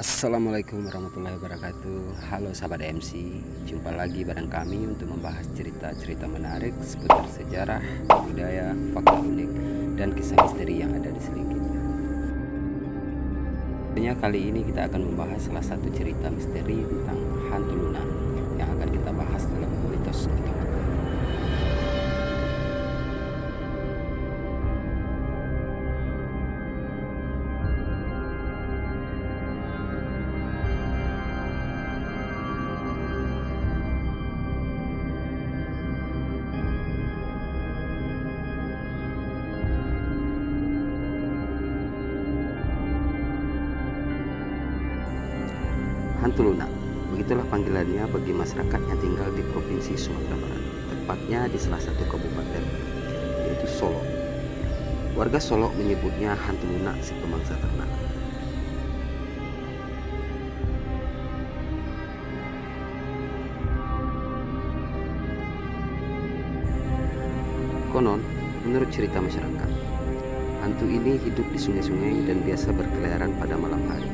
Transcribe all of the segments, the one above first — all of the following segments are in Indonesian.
Assalamualaikum warahmatullahi wabarakatuh. Halo sahabat MC, jumpa lagi bareng kami untuk membahas cerita-cerita menarik seputar sejarah, budaya, fakta unik, dan kisah misteri yang ada di sekitarnya. Tentunya kali ini kita akan membahas salah satu cerita misteri tentang hantu Luna yang akan kita bahas dalam mitos atau fakta. Hantu Luna, begitulah panggilannya bagi masyarakat yang tinggal di Provinsi Sumatera Barat, tepatnya di salah satu kabupaten, yaitu Solok. Warga Solok menyebutnya hantu Luna si pemangsa ternak. Konon, menurut cerita masyarakat, hantu ini hidup di sungai-sungai dan biasa berkeliaran pada malam hari.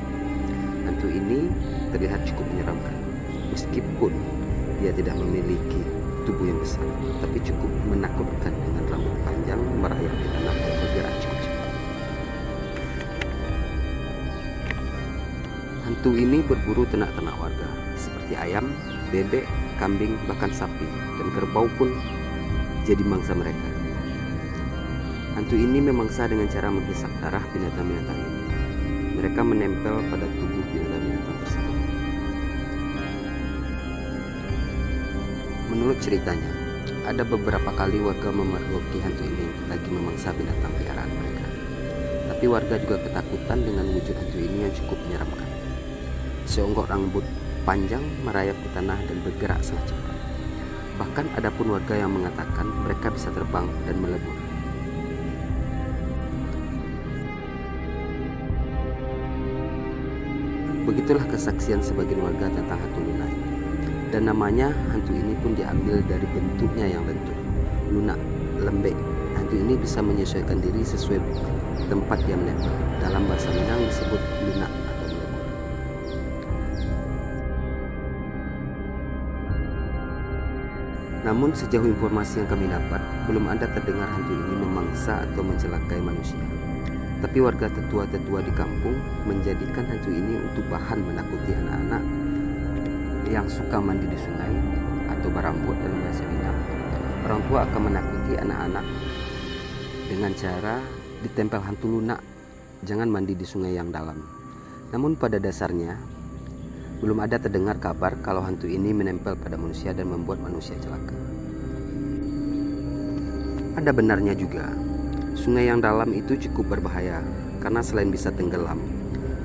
Hantu ini terlihat cukup menyeramkan, meskipun dia tidak memiliki tubuh yang besar, tapi cukup menakutkan dengan rambut panjang merayap di tanah dan bergerak cukup cepat. Hantu ini berburu ternak-ternak warga, seperti ayam, bebek, kambing, bahkan sapi, dan kerbau pun jadi mangsa mereka. Hantu ini memangsa dengan cara menghisap darah binatang-binatang ini. Mereka menempel pada tubuh binatang-binatang tersebut. Menurut ceritanya, ada beberapa kali warga memergoki hantu ini lagi memangsa binatang piaraan mereka. Tapi warga juga ketakutan dengan wujud hantu ini yang cukup menyeramkan. Seonggok rambut panjang merayap di tanah dan bergerak sangat cepat. Bahkan ada pun warga yang mengatakan mereka bisa terbang dan melebur. Begitulah kesaksian sebagian warga tentang hantu Luna ini. Dan namanya hantu ini pun diambil dari bentuknya yang lentur, lunak, lembek. Hantu ini bisa menyesuaikan diri sesuai tempat dia menempel. Dalam bahasa Minang disebut lunak atau melebur. Namun sejauh informasi yang kami dapat, belum ada terdengar hantu ini memangsa atau mencelakai manusia. Tapi warga tetua-tetua di kampung menjadikan hantu ini untuk bahan menakuti anak-anak yang suka mandi di sungai atau barambut dalam bahasa Minang. Orang tua akan menakuti anak-anak dengan cara ditempel hantu lunak, jangan mandi di sungai yang dalam. Namun pada dasarnya belum ada terdengar kabar kalau hantu ini menempel pada manusia dan membuat manusia celaka. Ada benarnya juga, sungai yang dalam itu cukup berbahaya karena selain bisa tenggelam,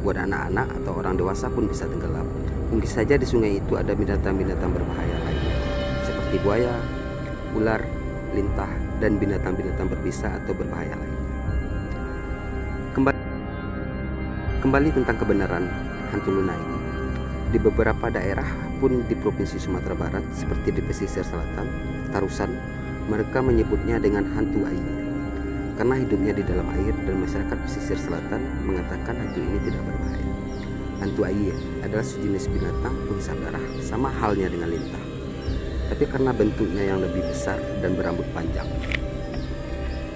buat anak-anak atau orang dewasa pun bisa tenggelam. Mungkin saja di sungai itu ada binatang-binatang berbahaya lainnya, seperti buaya, ular, lintah, dan binatang-binatang berbisa atau berbahaya lainnya. Kembali tentang kebenaran hantu Luna ini. Di beberapa daerah pun di Provinsi Sumatera Barat, seperti di pesisir selatan, Tarusan, mereka menyebutnya dengan hantu air. Karena hidupnya di dalam air dan masyarakat pesisir selatan mengatakan hantu ini tidak berbahaya. Hantu air adalah sejenis binatang penghisap darah, sama halnya dengan lintah. Tapi karena bentuknya yang lebih besar dan berambut panjang,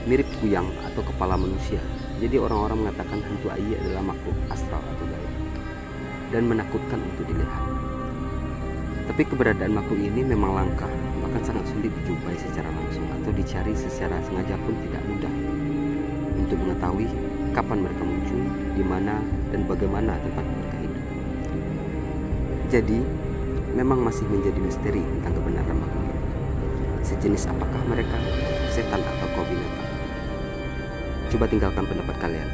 mirip kuyang atau kepala manusia, jadi orang-orang mengatakan hantu air adalah makhluk astral atau gaib dan menakutkan untuk dilihat. Tapi keberadaan makhluk ini memang langka, bahkan sangat sulit dijumpai secara langsung atau dicari secara sengaja pun tidak mudah untuk mengetahui kapan mereka muncul, di mana dan bagaimana tempat mereka hidup. Jadi, memang masih menjadi misteri tentang kebenaran makhluk ini. Sejenis apakah mereka, setan atau kau binatang? Coba tinggalkan pendapat kalian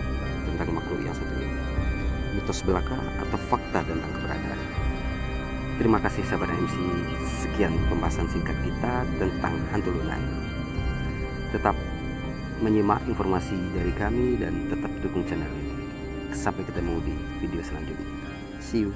tentang makhluk yang satu ini. Mitos belaka atau fakta tentang keberadaan. Terima kasih sahabat MC, sekian pembahasan singkat kita tentang hantu Luna ini. Tetap menyimak informasi dari kami dan tetap dukung channel ini. Sampai ketemu di video selanjutnya. See you.